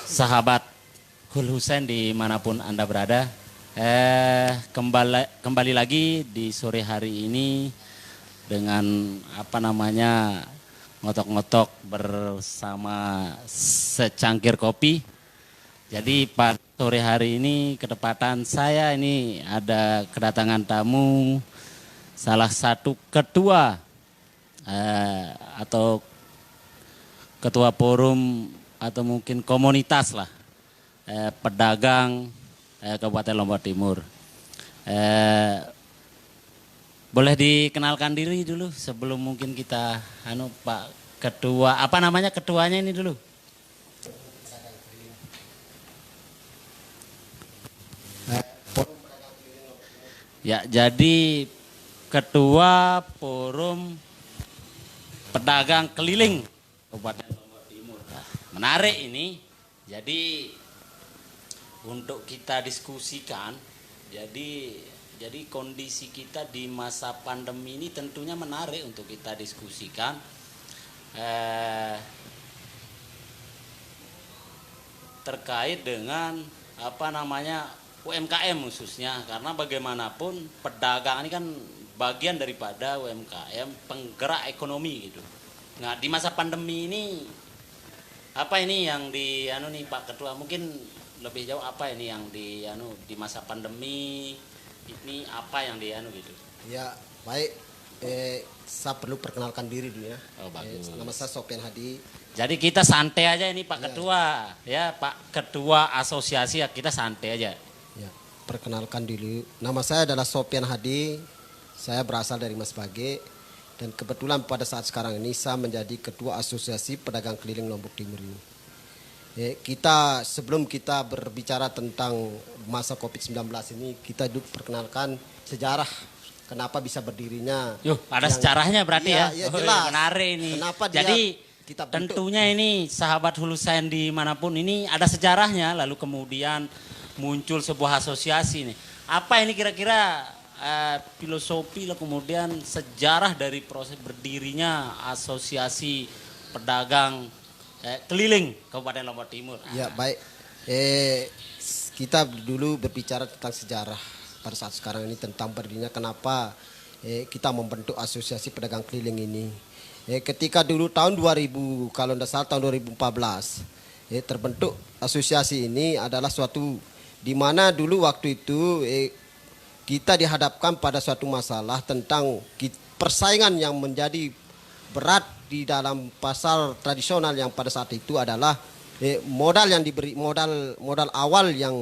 Sahabat Hul Husain dimanapun Anda berada, kembali lagi di sore hari ini dengan ngotok-ngotok bersama secangkir kopi. Jadi pada sore hari ini ketepatan saya ini ada kedatangan tamu salah satu ketua atau ketua forum atau mungkin komunitas lah pedagang Kabupaten Lombok Timur. Boleh dikenalkan diri dulu sebelum mungkin kita Pak Ketua, ketuanya ini dulu? Ya, jadi Ketua Forum Pedagang Keliling Kabupaten Lombok Timur. Nah, menarik ini. Jadi untuk kita diskusikan, jadi kondisi kita di masa pandemi ini tentunya menarik untuk kita diskusikan. Terkait dengan UMKM khususnya, karena bagaimanapun pedagang ini kan bagian daripada UMKM, penggerak ekonomi gitu. Nah, di masa pandemi ini apa ini yang Pak Ketua, mungkin lebih jauh apa ini yang di masa pandemi ini apa yang gitu. Ya, baik. Saya perlu perkenalkan diri dulu ya. Oh, bagus. Nama saya Sopian Hadi. Jadi kita santai aja ini Pak Ya. Ketua, ya Pak Ketua Asosiasi, ya kita santai aja. Ya, perkenalkan dulu. Nama saya adalah Sopian Hadi. Saya berasal dari Mas Bage dan kebetulan pada saat sekarang ini saya menjadi Ketua Asosiasi Pedagang Keliling Lombok Timur ini. Sebelum kita berbicara tentang masa COVID-19 ini, kita dulu perkenalkan sejarah kenapa bisa berdirinya. Ada sejarahnya berarti ya? Ya, jelas. Menarik ini. Kenapa Jadi kita bentuk? tentunya ini sahabat Hul Husain dimanapun ini ada sejarahnya, lalu kemudian muncul sebuah asosiasi nih. Apa ini kira-kira filosofi lalu kemudian sejarah dari proses berdirinya asosiasi pedagang keliling Kabupaten Lombok Timur? Ya, baik. Kita dulu berbicara tentang sejarah pada saat sekarang ini tentang berdirinya kenapa kita membentuk asosiasi pedagang keliling ini. Ketika dulu tahun 2000, kalau tidak salah tahun 2014, terbentuk asosiasi ini adalah suatu di mana dulu waktu itu kita dihadapkan pada suatu masalah tentang persaingan yang menjadi berat di dalam pasar tradisional yang pada saat itu adalah modal yang diberi modal awal yang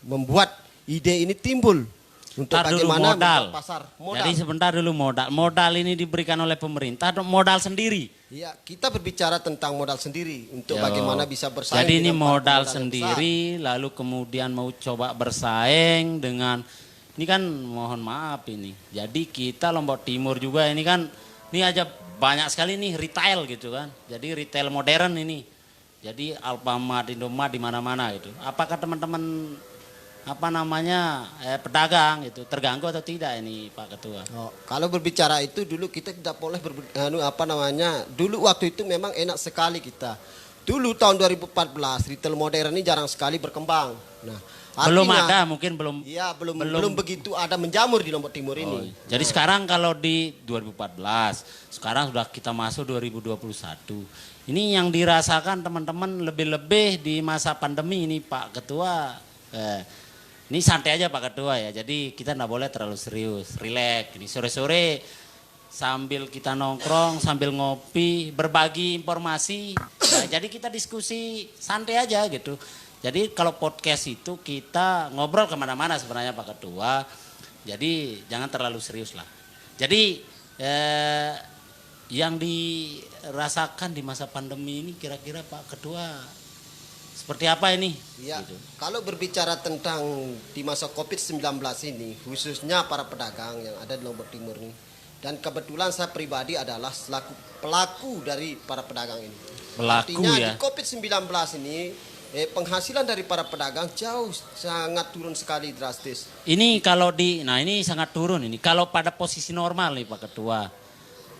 membuat ide ini timbul untuk bagaimana pasar modal. Jadi sebentar dulu, modal ini diberikan oleh pemerintah atau modal sendiri? Iya, kita berbicara tentang modal sendiri untuk bagaimana bisa bersaing. Jadi ini modal sendiri, lalu kemudian mau coba bersaing dengan, ini kan mohon maaf ini. Jadi kita Lombok Timur juga ini kan, ini aja banyak sekali nih retail gitu kan. Jadi retail modern ini. Jadi Alfamart, Indomart di mana-mana gitu. Apakah teman-teman pedagang itu terganggu atau tidak ini Pak Ketua? Kalau berbicara itu dulu kita tidak boleh dulu waktu itu memang enak sekali kita. Dulu tahun 2014 retail modern ini jarang sekali berkembang. Nah, belum ada, mungkin belum. Iya, belum begitu ada menjamur di Lombok Timur ini. Jadi sekarang kalau di 2014, sekarang sudah kita masuk 2021. Ini yang dirasakan teman-teman lebih-lebih di masa pandemi ini Pak Ketua. Ini santai aja Pak Ketua ya. Jadi kita enggak boleh terlalu serius, rileks. Ini sore-sore sambil kita nongkrong, sambil ngopi, berbagi informasi. Jadi kita diskusi santai aja gitu. Jadi kalau podcast itu kita ngobrol kemana-mana sebenarnya Pak Ketua. Jadi jangan terlalu serius lah. Jadi yang dirasakan di masa pandemi ini kira-kira Pak Ketua seperti apa ini? Ya, gitu. Kalau berbicara tentang di masa COVID-19 ini, khususnya para pedagang yang ada di Lombok Timur ini, dan kebetulan saya pribadi adalah selaku pelaku dari para pedagang ini. Artinya ya? di COVID-19 ini penghasilan dari para pedagang sangat turun sekali drastis. Ini ini sangat turun ini. Kalau pada posisi normal nih Pak Ketua.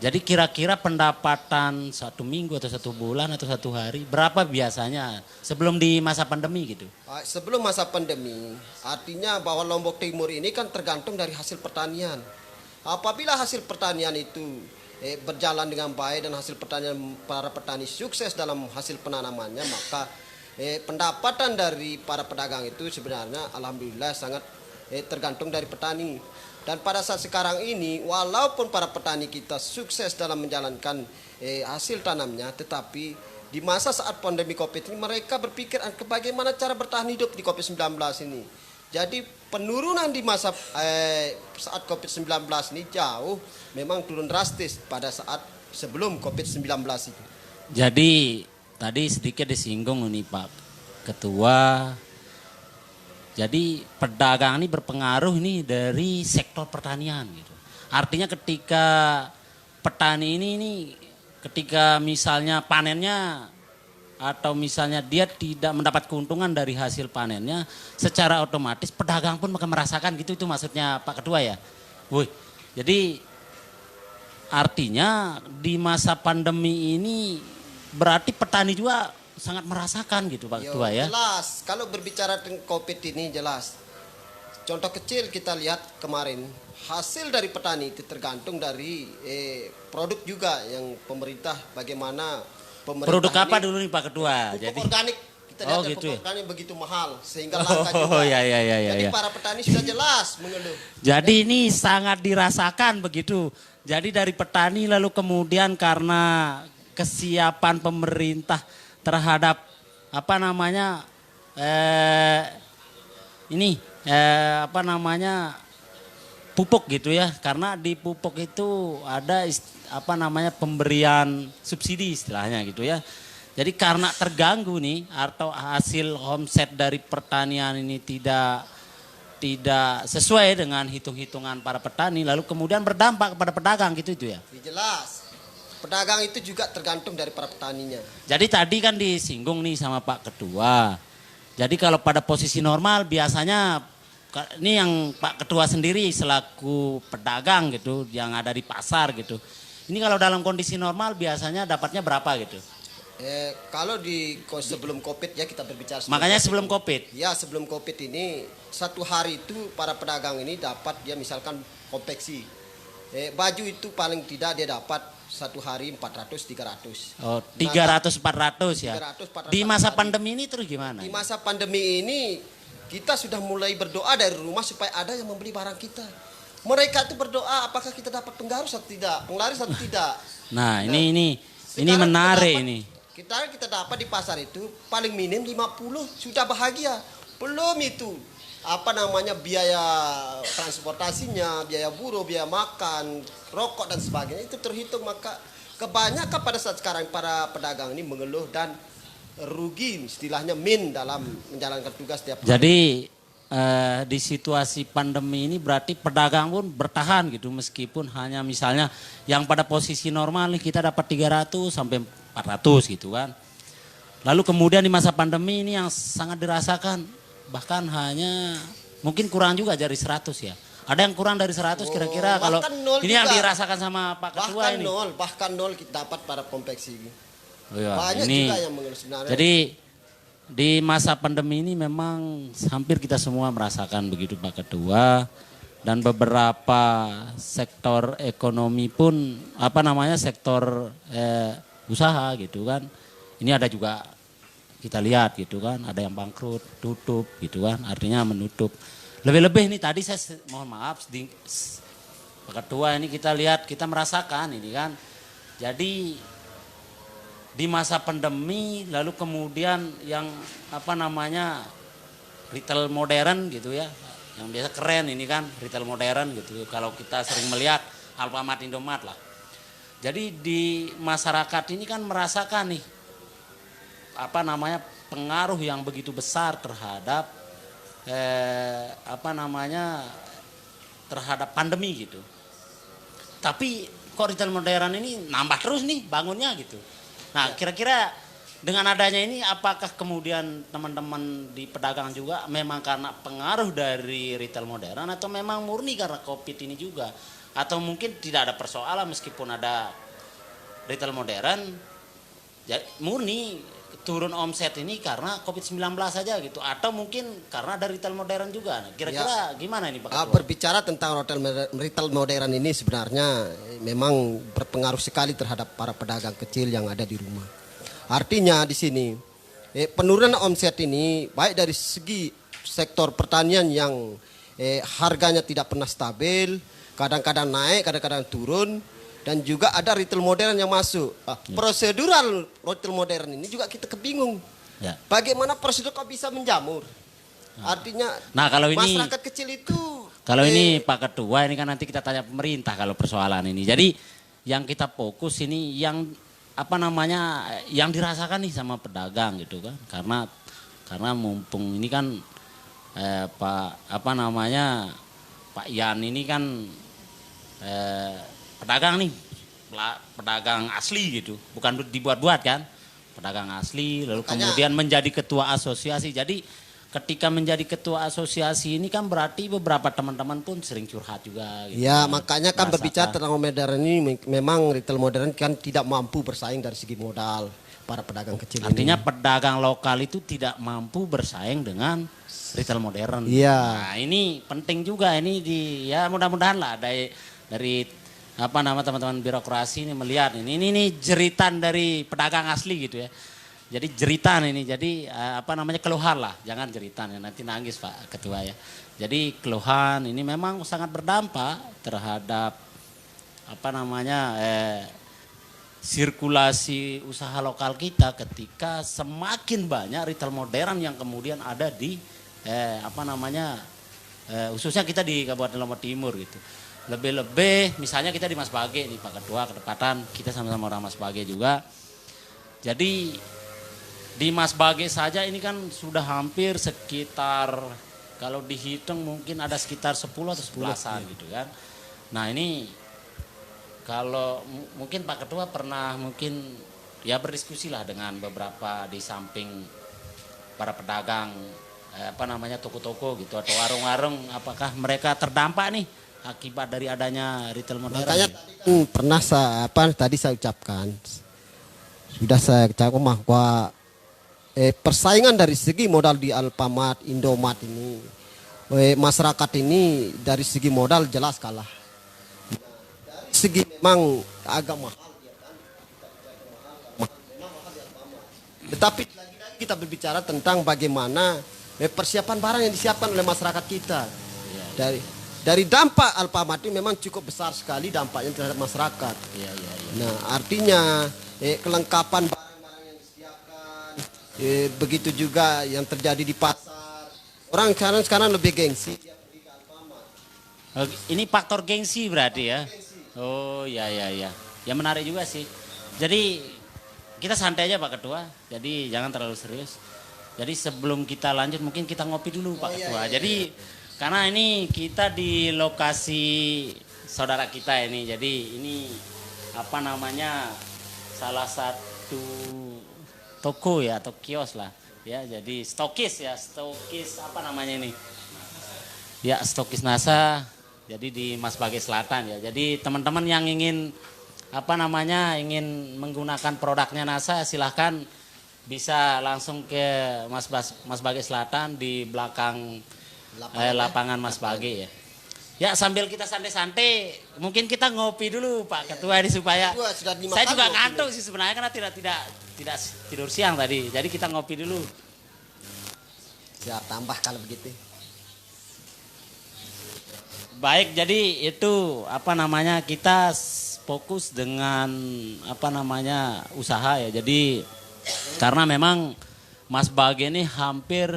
Jadi kira-kira pendapatan 1 minggu atau 1 bulan atau 1 hari berapa biasanya sebelum di masa pandemi gitu? Sebelum masa pandemi, artinya bahwa Lombok Timur ini kan tergantung dari hasil pertanian. Apabila hasil pertanian itu berjalan dengan baik dan hasil pertanian para petani sukses dalam hasil penanamannya, maka pendapatan dari para pedagang itu sebenarnya alhamdulillah sangat tergantung dari petani. Dan pada saat sekarang ini, walaupun para petani kita sukses dalam menjalankan hasil tanamnya, tetapi di masa saat pandemi COVID ini mereka berpikir bagaimana cara bertahan hidup di COVID-19 ini. Jadi penurunan di masa saat COVID-19 ini jauh memang turun drastis pada saat sebelum COVID-19 itu. Jadi tadi sedikit disinggung nih Pak Ketua. Jadi pedagang ini berpengaruh nih dari sektor pertanian gitu. Artinya ketika petani ini ketika misalnya panennya atau misalnya dia tidak mendapat keuntungan dari hasil panennya, secara otomatis pedagang pun akan merasakan gitu, itu maksudnya Pak Ketua ya. Woi, jadi artinya di masa pandemi ini berarti petani juga sangat merasakan gitu Pak Ketua ya. Jelas, kalau berbicara tentang COVID ini jelas. Contoh kecil kita lihat kemarin, hasil dari petani itu tergantung dari produk juga yang pemerintah bagaimana pemerintah. Produk apa dulu nih Pak Ketua? Pupuk organik. Kita lihat gitu pupuk organik begitu mahal sehingga langka juga. Oh ya. Jadi para petani sudah jelas mengeluh. Jadi ini sangat dirasakan begitu. Jadi dari petani lalu kemudian karena kesiapan pemerintah terhadap apa namanya pupuk gitu ya, karena di pupuk itu ada pemberian subsidi istilahnya gitu ya. Jadi karena terganggu nih atau hasil omset dari pertanian ini tidak sesuai dengan hitung-hitungan para petani, lalu kemudian berdampak kepada pedagang gitu itu ya. Jelas. Pedagang itu juga tergantung dari para petaninya. Jadi tadi kan disinggung nih sama Pak Ketua. Jadi kalau pada posisi normal biasanya ini yang Pak Ketua sendiri selaku pedagang gitu yang ada di pasar gitu. Ini kalau dalam kondisi normal biasanya dapatnya berapa gitu? Kalau sebelum COVID ya kita berbicara. Makanya sebelum COVID. Ya sebelum COVID ini 1 hari itu para pedagang ini dapat dia misalkan konveksi. Baju itu paling tidak dia dapat 1 hari 400-300. Oh, 300-400 ya. 300, 400 di masa pandemi ini terus gimana? Di masa pandemi ini kita sudah mulai berdoa dari rumah supaya ada yang membeli barang kita. Mereka itu berdoa apakah kita dapat penglaris atau tidak. Nah, ini menarik ini. Kita dapat di pasar itu paling minim 50 sudah bahagia. Belum itu biaya transportasinya, biaya buruh, biaya makan, rokok dan sebagainya itu terhitung, maka kebanyakan pada saat sekarang para pedagang ini mengeluh dan rugi istilahnya dalam menjalankan tugas tiap hari. Jadi di situasi pandemi ini berarti pedagang pun bertahan gitu meskipun hanya misalnya yang pada posisi normal nih kita dapat 300 sampai 400 gitu kan. Lalu kemudian di masa pandemi ini yang sangat dirasakan bahkan hanya mungkin kurang juga dari 100 ya. Ada yang kurang dari 100 kira-kira kalau ini juga yang dirasakan sama Pak Ketua ini. Bahkan nol kita dapat para konveksi. Oh iya, banyak ini, juga yang mengeluh sebenarnya. Jadi di masa pandemi ini memang hampir kita semua merasakan begitu Pak Ketua. Dan beberapa sektor ekonomi pun sektor usaha gitu kan. Ini ada juga kita lihat gitu kan, ada yang bangkrut, tutup gitu kan, artinya menutup. Lebih-lebih ini tadi saya mohon maaf, Pak Ketua ini kita lihat, kita merasakan ini kan. Jadi di masa pandemi lalu kemudian yang retail modern gitu ya, yang biasa keren ini kan, retail modern gitu. Kalau kita sering melihat Alfamart, Indomart lah. Jadi di masyarakat ini kan merasakan nih pengaruh yang begitu besar terhadap terhadap pandemi gitu. Tapi kok retail modern ini nambah terus nih bangunnya gitu. Nah, kira-kira dengan adanya ini apakah kemudian teman-teman di pedagang juga memang karena pengaruh dari retail modern atau memang murni karena Covid ini juga atau mungkin tidak ada persoalan meskipun ada retail modern, ya, murni turun omset ini karena COVID-19 saja gitu, atau mungkin karena ada retail modern juga. Kira-kira gimana ini Pak Ketua? Berbicara tentang retail modern ini sebenarnya memang berpengaruh sekali terhadap para pedagang kecil yang ada di rumah. Artinya di sini penurunan omset ini baik dari segi sektor pertanian yang harganya tidak pernah stabil, kadang-kadang naik, kadang-kadang turun. Dan juga ada retail modern yang masuk. Prosedural retail modern ini juga kita kebingung. Ya. Bagaimana prosedur kok bisa menjamur? Artinya kalau ini, masyarakat kecil itu. Kalau ini Pak Ketua, ini kan nanti kita tanya pemerintah kalau persoalan ini. Jadi yang kita fokus ini yang apa namanya yang dirasakan nih sama pedagang gitu kan. Karena mumpung ini kan Pak Yan ini kan pedagang nih, pedagang asli gitu, bukan dibuat-buat kan, pedagang asli, lalu kemudian menjadi ketua asosiasi. Jadi ketika menjadi ketua asosiasi ini kan berarti beberapa teman-teman pun sering curhat juga. Gitu, ya makanya kan berbicara tentang modern ini, memang retail modern kan tidak mampu bersaing dari segi modal para pedagang kecil. Artinya pedagang lokal itu tidak mampu bersaing dengan retail modern. Iya. Nah ini penting juga ini ya mudah-mudahan lah dari teman-teman birokrasi ini melihat ini jeritan dari pedagang asli gitu ya. Jadi jeritan ini, jadi keluhan lah, jangan jeritan ya, nanti nangis Pak Ketua ya. Jadi keluhan ini memang sangat berdampak terhadap sirkulasi usaha lokal kita ketika semakin banyak retail modern yang kemudian ada di khususnya kita di Kabupaten Lombok Timur gitu. Lebih-lebih misalnya kita di Mas Bage nih Pak Ketua, kedekatan kita sama-sama orang Mas Bage juga. Jadi di Mas Bage saja ini kan sudah hampir sekitar, kalau dihitung mungkin ada sekitar 10 atau 11-an gitu kan. Nah ini kalau mungkin Pak Ketua pernah mungkin ya berdiskusi lah dengan beberapa di samping para pedagang toko-toko gitu atau warung-warung, apakah mereka terdampak nih akibat dari adanya retail modern? Makanya pernah tadi saya ucapkan, sudah saya ucapkan bahwa persaingan dari segi modal di Alfamart, Indomart ini, masyarakat ini dari segi modal jelas kalah. Dari segi memang agak mahal, tetapi lagi-lagi kita berbicara tentang bagaimana persiapan barang yang disiapkan oleh masyarakat kita. Dari dampak Alfamart ini memang cukup besar sekali dampaknya terhadap masyarakat. Nah artinya kelengkapan barang-barang yang disediakan, begitu juga yang terjadi di pasar. Orang sekarang lebih gengsi dia pergi ke Alfamart. Ini faktor gengsi berarti ya? Oh ya. Ya menarik juga sih. Jadi kita santai aja Pak Ketua, jadi jangan terlalu serius. Jadi sebelum kita lanjut mungkin kita ngopi dulu Pak Ketua. Jadi karena ini kita di lokasi saudara kita ini, jadi ini salah satu toko ya atau kios lah ya, jadi stokis ini ya, stokis NASA, jadi di Mas Bage Selatan ya. Jadi teman-teman yang ingin ingin menggunakan produknya NASA silahkan bisa langsung ke Mas Bage Selatan di belakang lapangan Mas Bage ya. Ya sambil kita santai-santai, mungkin kita ngopi dulu Pak Ketua ini supaya saya juga ngantuk sih sebenarnya karena tidak tidur siang tadi. Jadi kita ngopi dulu. Siap, tambah kalau begitu. Baik, jadi itu kita fokus dengan usaha ya. Jadi karena memang Mas Bage ini hampir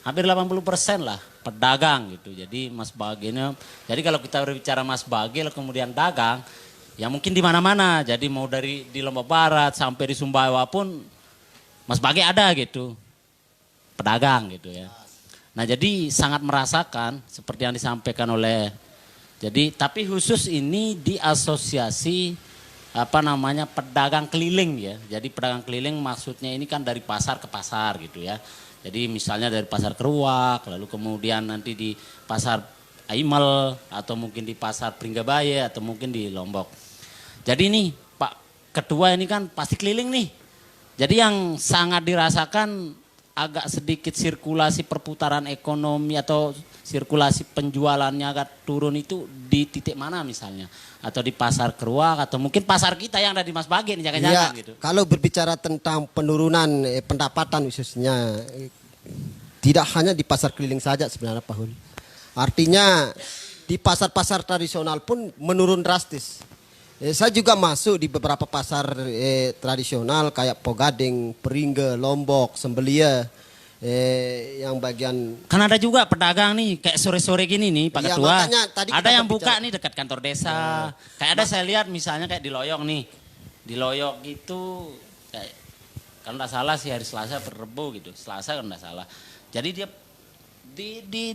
80% lah pedagang gitu. Jadi Mas Bage ini, jadi kalau kita berbicara Mas Bage kemudian dagang, ya mungkin di mana-mana. Jadi mau di Lombok Barat sampai di Sumbawa pun Mas Bage ada gitu, pedagang gitu ya. Nah jadi sangat merasakan seperti yang disampaikan oleh, jadi tapi khusus ini di asosiasi pedagang keliling ya. Jadi pedagang keliling maksudnya ini kan dari pasar ke pasar gitu ya. Jadi misalnya dari pasar Keruak, lalu kemudian nanti di pasar Aimal atau mungkin di pasar Pringgabaya atau mungkin di Lombok. Jadi nih Pak Ketua ini kan pasti keliling nih. Jadi yang sangat dirasakan agak sedikit sirkulasi perputaran ekonomi atau sirkulasi penjualannya agak turun itu di titik mana misalnya? Atau di pasar Keruak atau mungkin pasar kita yang ada di Mas Bagi nih jangan-jangan Ya, gitu. kalau berbicara tentang penurunan pendapatan khususnya tidak hanya di pasar keliling saja sebenarnya Pak Hul. Artinya di pasar-pasar tradisional pun menurun drastis. Saya juga masuk di beberapa pasar tradisional kayak Pogading, Peringge, Lombok, Sembelia, yang bagian. Kan ada juga pedagang nih kayak sore-sore gini nih Pak Ya, Ketua. makanya tadi Ada kita yang buka berbicara. nih dekat kantor desa. Kayak ada saya lihat misalnya kayak di Loyok nih. Di Loyok itu kayak, kalau nggak salah sih hari Selasa per Rebo gitu. Selasa kalau nggak salah. Jadi dia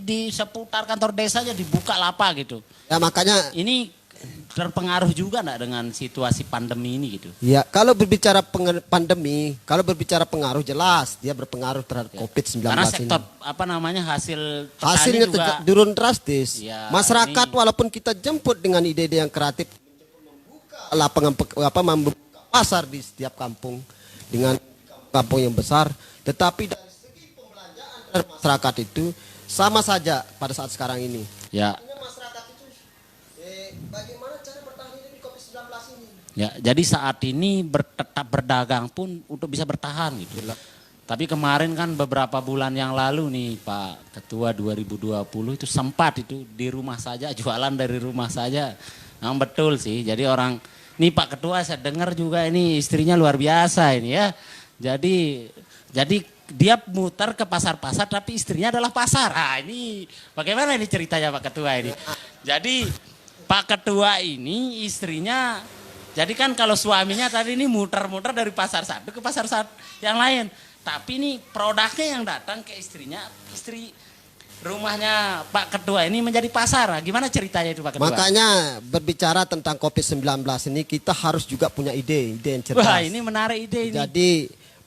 di seputar kantor desa aja dibuka lapak gitu. Ya makanya. Ini terpengaruh juga enggak dengan situasi pandemi ini gitu? Ya, kalau berbicara pandemi, kalau berbicara pengaruh jelas dia berpengaruh terhadap COVID-19 Karena ini. sektor apa namanya hasilnya Hasilnya juga turun drastis. Ya, Masyarakat ini. walaupun kita jemput dengan ide-ide yang kreatif membuka lapangan membuka pasar di setiap kampung dengan kampung yang besar, tetapi dari segi pembelanjaan dari masyarakat itu sama saja pada saat sekarang ini. Ya. Masyarakat itu bagaimana cara bertahan hidup di COVID-19 ini? Ya, jadi saat ini tetap berdagang pun untuk bisa bertahan gitu. Tapi kemarin kan beberapa bulan yang lalu nih Pak Ketua 2020 itu sempat itu di rumah saja, jualan dari rumah saja. Memang betul sih, jadi orang, nih Pak Ketua saya dengar juga ini istrinya luar biasa ini ya. Jadi dia muter ke pasar-pasar tapi istrinya adalah pasar. Ah ini bagaimana ini ceritanya Pak Ketua ini? Jadi Pak Ketua ini istrinya, jadi kan kalau suaminya tadi ini muter-muter dari pasar satu ke pasar yang lain. Tapi ini produknya yang datang ke istrinya, istri rumahnya Pak Ketua ini menjadi pasar. Gimana ceritanya itu Pak Ketua? Makanya berbicara tentang COVID-19 ini kita harus juga punya ide yang cerdas. Wah ini menarik ide ini. Jadi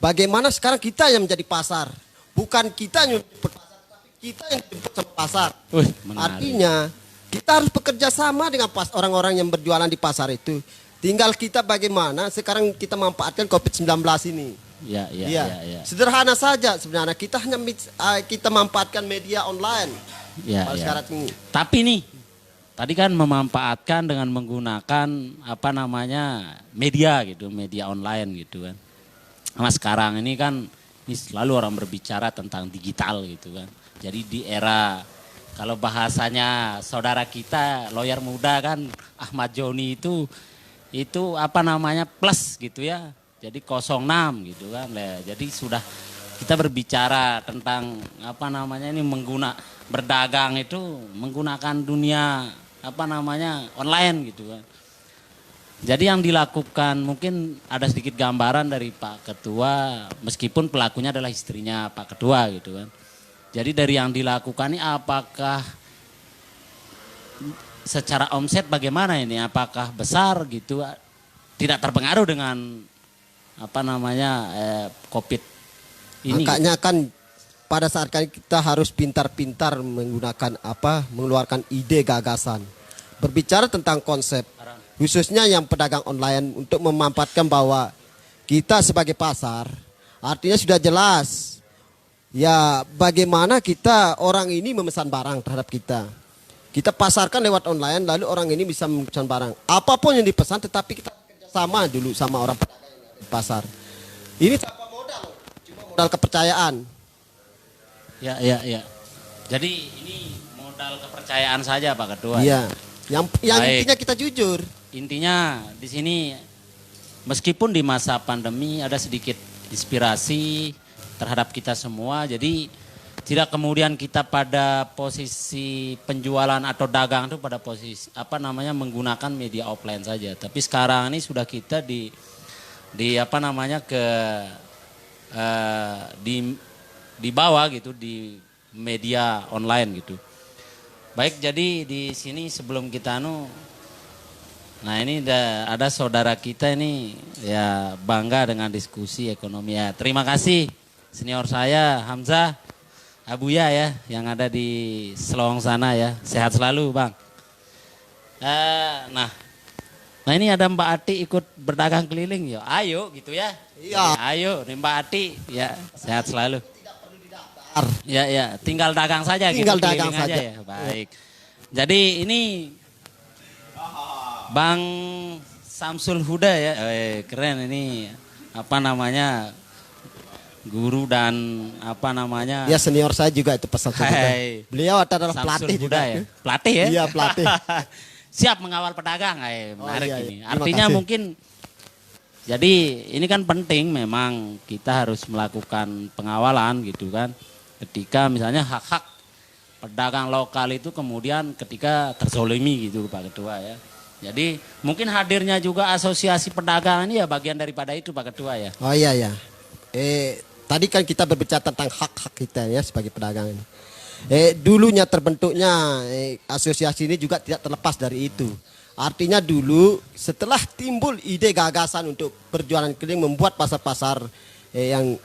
bagaimana sekarang kita yang menjadi pasar. Bukan kita yang menjemput pasar, tapi kita yang dijemput sama pasar. Wih, menarik. Artinya kita harus bekerja sama dengan orang-orang yang berjualan di pasar itu. Tinggal kita bagaimana sekarang kita memanfaatkan COVID-19 ini. Ya. Sederhana saja sebenarnya, kita hanya kita memanfaatkan media online pada sekarang ini. Tapi nih, tadi kan memanfaatkan dengan menggunakan apa namanya media gitu, media online gitu kan. Nah sekarang ini kan ini selalu orang berbicara tentang digital gitu kan. Jadi di era kalau bahasanya saudara kita lawyer muda kan Ahmad Joni itu apa namanya plus gitu ya. Jadi 06 gitu kan. Jadi sudah kita berbicara tentang apa namanya ini berdagang itu menggunakan dunia apa namanya online gitu kan. Jadi yang dilakukan mungkin ada sedikit gambaran dari Pak Ketua meskipun pelakunya adalah istrinya Pak Ketua gitu kan. Jadi dari yang dilakukan ini apakah secara omset bagaimana ini? Apakah besar gitu? Tidak terpengaruh dengan apa namanya COVID ini. Makanya kan pada saat kita harus pintar-pintar menggunakan mengeluarkan ide gagasan. Berbicara tentang konsep, khususnya yang pedagang online untuk memanfaatkan bahwa kita sebagai pasar, artinya sudah jelas. Ya bagaimana kita orang ini memesan barang terhadap kita. Kita pasarkan lewat online lalu orang ini bisa memesan barang. Apapun yang dipesan tetapi kita kerjasama dulu sama orang pedagang yang di pasar. Ini tanpa modal, cuma modal kepercayaan. Ya. Jadi ini modal kepercayaan saja Pak Ketua. Iya. Yang intinya kita jujur. Intinya di sini meskipun di masa pandemi ada sedikit inspirasi terhadap kita semua. Jadi tidak kemudian kita pada posisi penjualan atau dagang itu pada posisi apa namanya menggunakan media offline saja. Tapi sekarang ini sudah kita di apa namanya di bawah gitu di media online gitu. Baik, jadi di sini sebelum kita nah ini ada saudara kita ini ya bangga dengan diskusi ekonomi ya. Terima kasih senior saya Hamzah. Abuya ya yang ada di Selong sana ya. Sehat selalu Bang. Nah, ini ada Mbak Ati ikut berdagang keliling ya. Ayo gitu ya. Iya. Jadi, ayo nih Mbak Ati ya sehat selalu. Ya, tinggal dagang saja Tinggal gitu. dagang keliling saja. ya. Baik. Jadi ini Bang Samsul Huda ya. Keren ini apa namanya? Guru dan apa namanya? Ya senior saya juga itu Pak Samsul Huda. Beliau adalah Samsul pelatih Huda juga. ya. Pelatih ya? Iya, pelatih. Siap mengawal pedagang, menarik iya, ini. iya. Artinya Terima kasih. mungkin, jadi ini kan penting memang kita harus melakukan pengawalan gitu kan. Ketika misalnya hak-hak pedagang lokal itu kemudian ketika terzolimi gitu Pak Ketua ya. Jadi mungkin hadirnya juga asosiasi pedagang ini ya bagian daripada itu Pak Ketua ya. Oh iya ya. Tadi kan kita berbicara tentang hak-hak kita ya sebagai pedagang ini. Dulunya terbentuknya asosiasi ini juga tidak terlepas dari itu. Artinya dulu setelah timbul ide gagasan untuk perjualan keliling membuat pasar-pasar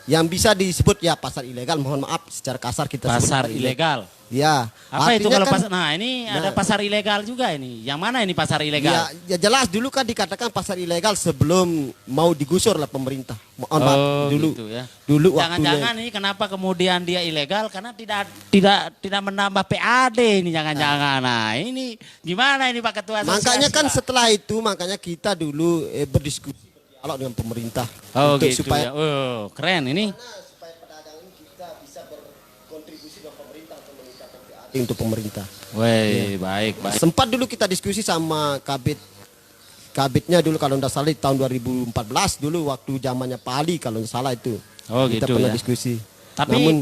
yang bisa disebut ya pasar ilegal. Mohon maaf secara kasar kita sebut Pasar ilegal. Ya. Apa itu artinya kalau kan, pasar? Nah ini ada pasar ilegal juga ini. Yang mana ini pasar ilegal? Ya jelas dulu kan dikatakan pasar ilegal sebelum mau digusur lah pemerintah. Mohon maaf dulu. Gitu ya. Dulu Jangan-jangan ini kenapa kemudian dia ilegal karena tidak menambah PAD ini jangan-jangan. Nah, ini gimana ini Pak Ketua Asosiasi? Makanya kan Pak? setelah itu makanya kita dulu berdiskusi berdialog dengan pemerintah Oh gitu supaya ya. Oh, keren ini. supaya pedagang ini kita bisa berkontribusi dengan pemerintah untuk meningkatkan PAD untuk pemerintah. Wih, baik. Sempat dulu kita diskusi sama kabitnya dulu kalau tidak salah di tahun 2014 dulu waktu zamannya Pak Ali kalau tidak salah itu. Oh Kita gitu pernah ya. diskusi. Tapi Namun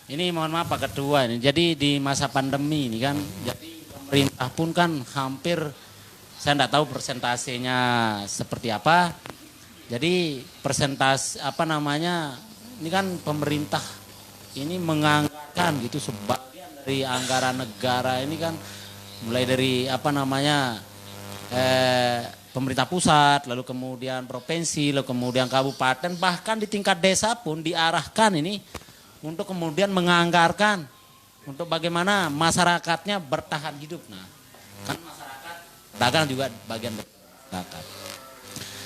ini mohon maaf Pak Ketua ini. Jadi di masa pandemi ini kan, jadi pemerintah pun kan hampir saya tidak tahu persentasenya seperti apa. Jadi persentase apa namanya ini kan pemerintah ini menganggarkan gitu sebagian dari anggaran negara ini kan mulai dari apa namanya pemerintah pusat, lalu kemudian provinsi, lalu kemudian kabupaten, bahkan di tingkat desa pun diarahkan ini untuk kemudian menganggarkan untuk bagaimana masyarakatnya bertahan hidup. Nah, kan masyarakat pedagang juga bagian dari masyarakat.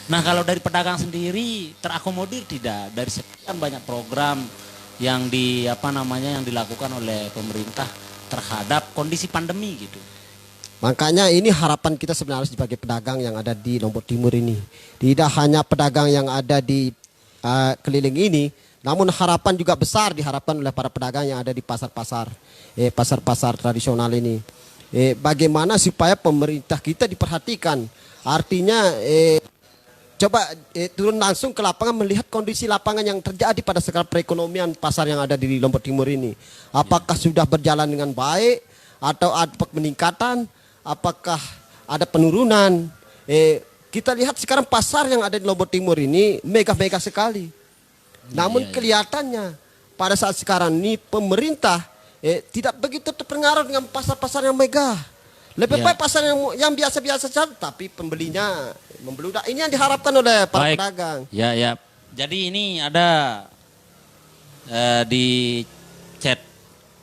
Nah, kalau dari pedagang sendiri terakomodir tidak dari sekian banyak program yang yang dilakukan oleh pemerintah terhadap kondisi pandemi gitu. makanya ini harapan kita sebenarnya sebagai pedagang yang ada di Lombok Timur ini. Tidak hanya pedagang yang ada di keliling ini, namun harapan juga besar diharapkan oleh para pedagang yang ada di pasar-pasar tradisional ini. Bagaimana supaya pemerintah kita diperhatikan. Artinya coba turun langsung ke lapangan melihat kondisi lapangan yang terjadi pada skala perekonomian pasar yang ada di Lombok Timur ini. Apakah sudah berjalan dengan baik atau ada peningkatan? Apakah ada penurunan? Kita lihat sekarang pasar yang ada di Lombok Timur ini mega-mega sekali. Namun kelihatannya pada saat sekarang ini pemerintah tidak begitu terpengaruh dengan pasar-pasar yang mega. Lebih baik pasar yang biasa-biasa saja, tapi pembelinya membeludak. Ini yang diharapkan oleh para pedagang. Ya. Jadi ini ada di chat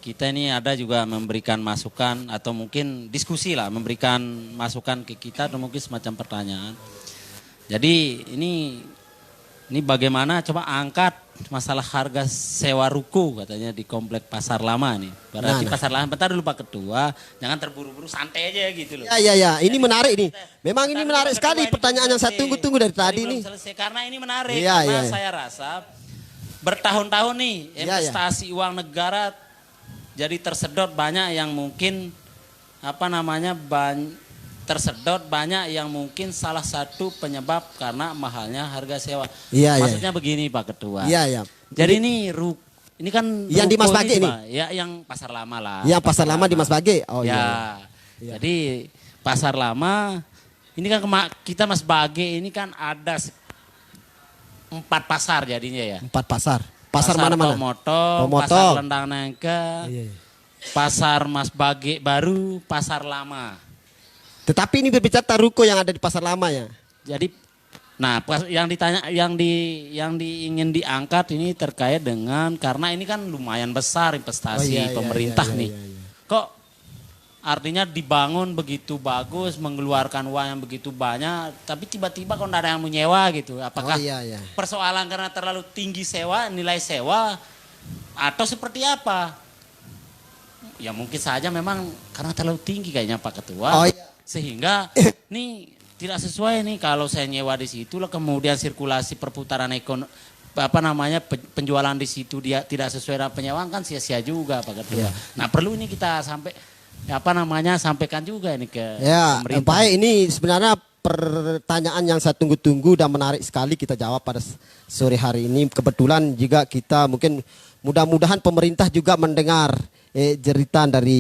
kita ini ada juga memberikan masukan atau mungkin diskusi lah, memberikan masukan ke kita atau mungkin semacam pertanyaan. Jadi ini bagaimana coba angkat masalah harga sewa ruko katanya di komplek Pasar Lama nih. Berarti Pasar Lama, bentar dulu Pak Ketua, jangan terburu-buru, santai aja gitu loh. Ya, ini menarik nih. Memang ini menarik sekali pertanyaan yang saya tunggu-tunggu dari tadi nih. Selesai karena ini menarik karena saya rasa bertahun-tahun nih investasi uang negara jadi tersedot banyak yang mungkin tersedot banyak yang mungkin salah satu penyebab karena mahalnya harga sewa. Maksudnya begini Pak Ketua. Iya. Jadi ini kan yang di Mas Bage ini. Ya yang Pasar Lama lah. Yang pasar lama di Mas Bage. Oh ya. Jadi Pasar Lama ini kan kita Mas Bage ini kan ada 4 pasar jadinya ya. 4 pasar. Pasar mana-mana? Pomoto, Pasar Lendang Nangka, Pasar Mas Bage baru, Pasar Lama. Tetapi ini berbicara ruko yang ada di Pasar Lama ya. Jadi Nah, yang ingin diangkat ini terkait dengan karena ini kan lumayan besar investasi pemerintah nih. Kok artinya dibangun begitu bagus, mengeluarkan uang yang begitu banyak, tapi tiba-tiba kok tidak ada yang menyewa gitu. Apakah persoalan karena terlalu tinggi nilai sewa atau seperti apa? Ya mungkin saja memang karena terlalu tinggi kayaknya Pak Ketua. Sehingga nih tidak sesuai nih kalau saya nyewa di situ lah kemudian sirkulasi perputaran ekonomi penjualan di situ dia tidak sesuai dengan penyewaan kan sia-sia juga Pak Ketua. Nah perlu ini kita sampaikan juga ini ke pemerintah. Baik, ini sebenarnya pertanyaan yang saya tunggu-tunggu dan menarik sekali kita jawab pada sore hari ini. Kebetulan juga kita mungkin mudah-mudahan pemerintah juga mendengar jeritan dari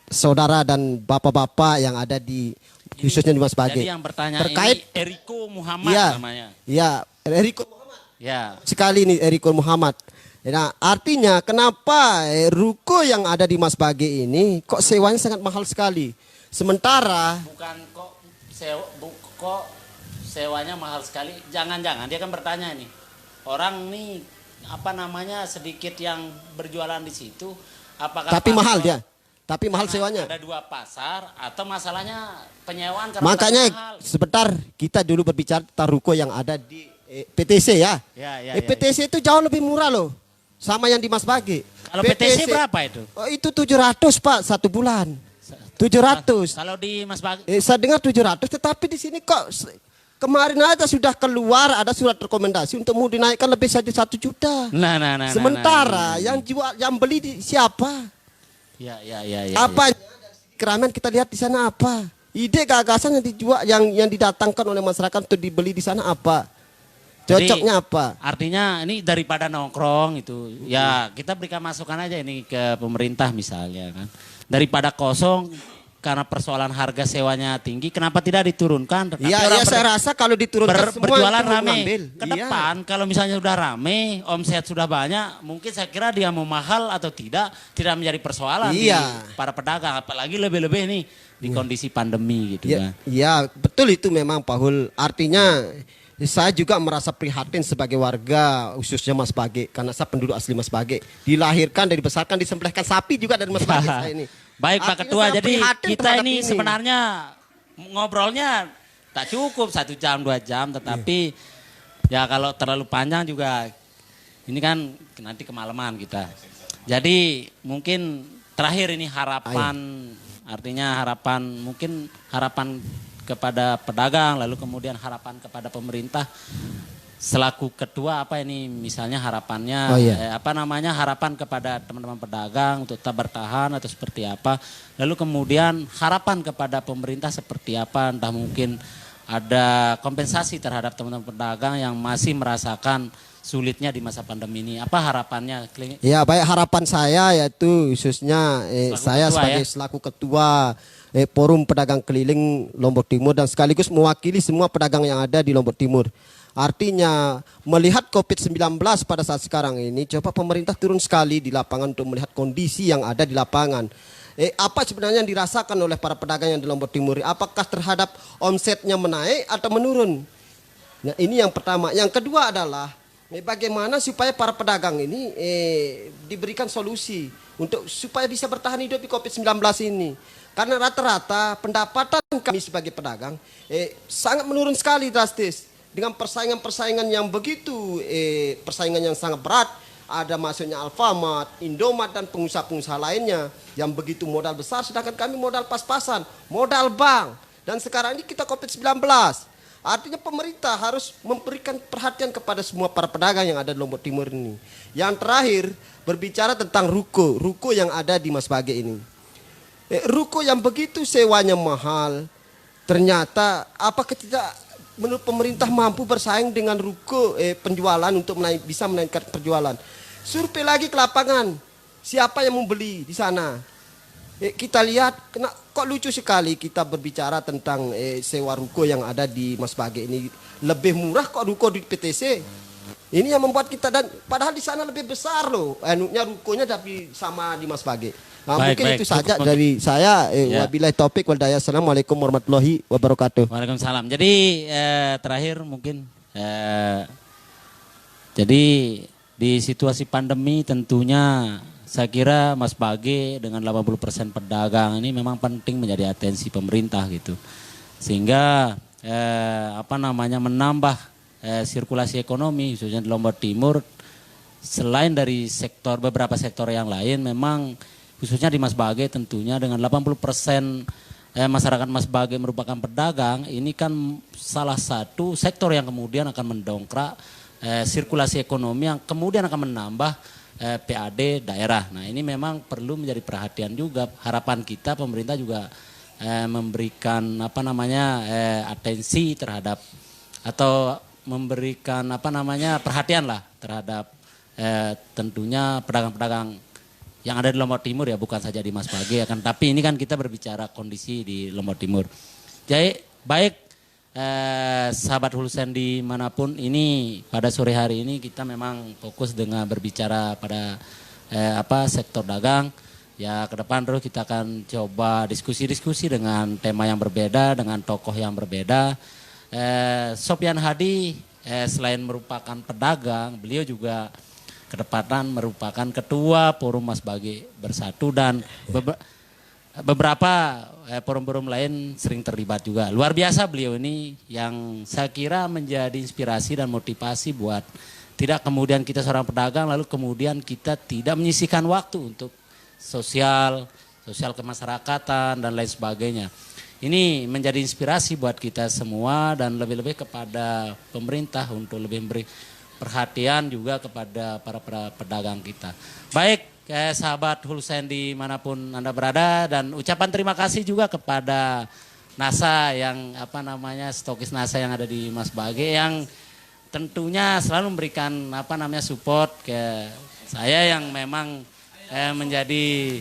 saudara dan bapak-bapak yang ada di khususnya di Mas Bage. Jadi yang bertanya terkait ini Eriko Muhammad namanya. Iya, Eriko Muhammad. Ya. Sekali ini Eriko Muhammad. Nah, artinya kenapa ruko yang ada di Mas Bage ini kok sewanya sangat mahal sekali. Sementara bukan kok sewanya mahal sekali. Jangan-jangan dia kan bertanya nih. Orang nih sedikit yang berjualan di situ apakah tapi mahal dia. Tapi mahal sewanya. Ada dua pasar atau masalahnya penyewaan karena makanya mahal. Sebentar kita dulu berbicara tentang ruko yang ada di PTC ya. PTC itu jauh lebih murah loh. Sama yang di Mas Bage. Kalau PTC berapa itu? Oh, itu 700 Pak satu bulan. 700. Kalau di Mas Bage? Saya dengar 700 tetapi di sini kok kemarin aja sudah keluar ada surat rekomendasi untuk mau dinaikkan lebih saja 1 juta. Sementara yang beli siapa? Ya. Apa keramaian kita lihat di sana apa? Ide gagasan yang dijual yang didatangkan oleh masyarakat untuk dibeli di sana apa? Cocoknya apa? Artinya ini daripada nongkrong itu, ya kita berikan masukan aja ini ke pemerintah misalnya kan. Daripada kosong karena persoalan harga sewanya tinggi, kenapa tidak diturunkan? Iya, saya rasa kalau diturunkan semua berjualan rame. Ke depan kalau misalnya sudah rame, omset sudah banyak, mungkin saya kira dia mau mahal atau tidak menjadi persoalan di para pedagang. Apalagi lebih-lebih nih di kondisi pandemi gitu kan. Iya, betul itu memang Pak Hul. Artinya saya juga merasa prihatin sebagai warga khususnya Mas Bage karena saya penduduk asli Mas Bage. Dilahirkan dan dibesarkan disembelihkan sapi juga dari Mas Bage saya ini. Baik Pak Ketua, jadi kita ini sebenarnya ngobrolnya tak cukup 1 jam 2 jam, tetapi ya kalau terlalu panjang juga ini kan nanti kemalaman kita. Jadi mungkin terakhir ini harapan, artinya harapan kepada pedagang, lalu kemudian harapan kepada pemerintah. Selaku ketua apa ini misalnya harapannya harapan kepada teman-teman pedagang untuk tetap bertahan atau seperti apa, lalu kemudian harapan kepada pemerintah seperti apa, entah mungkin ada kompensasi terhadap teman-teman pedagang yang masih merasakan sulitnya di masa pandemi ini, apa harapannya? Ya baik, harapan saya yaitu khususnya saya sebagai selaku ketua Forum Pedagang Keliling Lombok Timur dan sekaligus mewakili semua pedagang yang ada di Lombok Timur. Artinya melihat COVID-19 pada saat sekarang ini, coba pemerintah turun sekali di lapangan untuk melihat kondisi yang ada di lapangan. Apa sebenarnya yang dirasakan oleh para pedagang yang di Lombok Timur? Apakah terhadap omsetnya menaik atau menurun? Nah ini yang pertama. Yang kedua adalah bagaimana supaya para pedagang ini diberikan solusi untuk supaya bisa bertahan hidup di COVID-19 ini. Karena rata-rata pendapatan kami sebagai pedagang sangat menurun sekali drastis. Dengan persaingan-persaingan yang begitu, persaingan yang sangat berat, ada masuknya Alfamart, Indomaret dan pengusaha-pengusaha lainnya yang begitu modal besar, sedangkan kami modal pas-pasan, modal bank. Dan sekarang ini kita COVID-19. Artinya pemerintah harus memberikan perhatian kepada semua para pedagang yang ada di Lombok Timur ini. Yang terakhir, berbicara tentang ruko yang ada di Mas Bage ini. Ruko yang begitu sewanya mahal, ternyata apakah tidak menurut pemerintah mampu bersaing dengan ruko penjualan untuk bisa menaikkan penjualan. Survei lagi ke lapangan, siapa yang mau beli di sana. Kita lihat, kok lucu sekali kita berbicara tentang sewa ruko yang ada di Mas Bage ini. Lebih murah kok ruko di PTC. Ini yang membuat kita, dan padahal di sana lebih besar loh rukonya, tapi sama di Mas Bage. Nah, Baik, mungkin baik. itu saja Cukup. dari saya. Ya. Wabillahi taufik wal hidayah. Assalamualaikum warahmatullahi wabarakatuh. Waalaikumsalam. Jadi terakhir mungkin jadi di situasi pandemi tentunya saya kira Mas Bage dengan 80% pedagang ini memang penting menjadi atensi pemerintah gitu. Sehingga menambah sirkulasi ekonomi khususnya di Lombok Timur, selain dari beberapa sektor yang lain, memang khususnya di Mas Bage tentunya dengan 80% masyarakat Mas Bage merupakan pedagang, ini kan salah satu sektor yang kemudian akan mendongkrak sirkulasi ekonomi yang kemudian akan menambah PAD daerah. Nah, ini memang perlu menjadi perhatian juga. Harapan kita pemerintah juga memberikan atensi terhadap atau memberikan perhatian lah terhadap tentunya pedagang-pedagang yang ada di Lombok Timur, ya bukan saja di Mas Bage, tapi ini kan kita berbicara kondisi di Lombok Timur. Jadi baik sahabat Hulusen dimanapun ini, pada sore hari ini kita memang fokus dengan berbicara pada sektor dagang. Ya ke depan terus kita akan coba diskusi-diskusi dengan tema yang berbeda, dengan tokoh yang berbeda. Sopyan Hadi selain merupakan pedagang, beliau juga kedepatan merupakan ketua Forum Mas Bage Bersatu, dan beberapa forum-forum lain sering terlibat juga. Luar biasa beliau ini, yang saya kira menjadi inspirasi dan motivasi buat tidak kemudian kita seorang pedagang lalu kemudian kita tidak menyisihkan waktu untuk sosial kemasyarakatan dan lain sebagainya. Ini menjadi inspirasi buat kita semua dan lebih-lebih kepada pemerintah untuk lebih memberi perhatian juga kepada para pedagang kita. Baik, sahabat Hulusen dimanapun Anda berada, dan ucapan terima kasih juga kepada NASA yang stokis NASA yang ada di Mas Bage, yang tentunya selalu memberikan support ke saya yang memang menjadi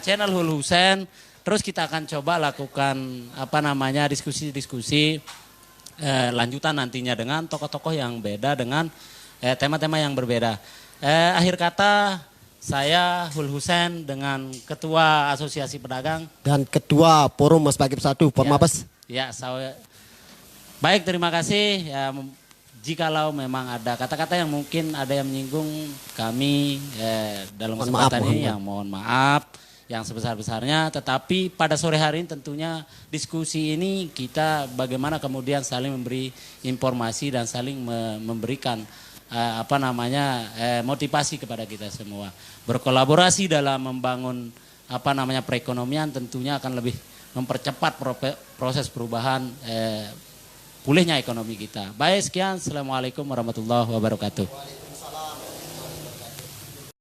channel Hulusen. Terus kita akan coba lakukan diskusi-diskusi lanjutan nantinya dengan tokoh-tokoh yang beda, dengan tema-tema yang berbeda. Akhir kata, saya Hulusen dengan Ketua Asosiasi Pedagang Dan Ketua Forum Mas Bage Bersatu, Formabes. Ya, baik, terima kasih. Ya, jikalau memang ada kata-kata yang mungkin ada yang menyinggung kami dalam kesempatan ini, yang mohon maaf yang sebesar-besarnya. Tetapi pada sore hari ini tentunya diskusi ini kita bagaimana kemudian saling memberi informasi dan saling memberikan motivasi kepada kita semua. Berkolaborasi dalam membangun perekonomian tentunya akan lebih mempercepat proses perubahan pulihnya ekonomi kita. Baik, sekian. Assalamualaikum warahmatullahi wabarakatuh.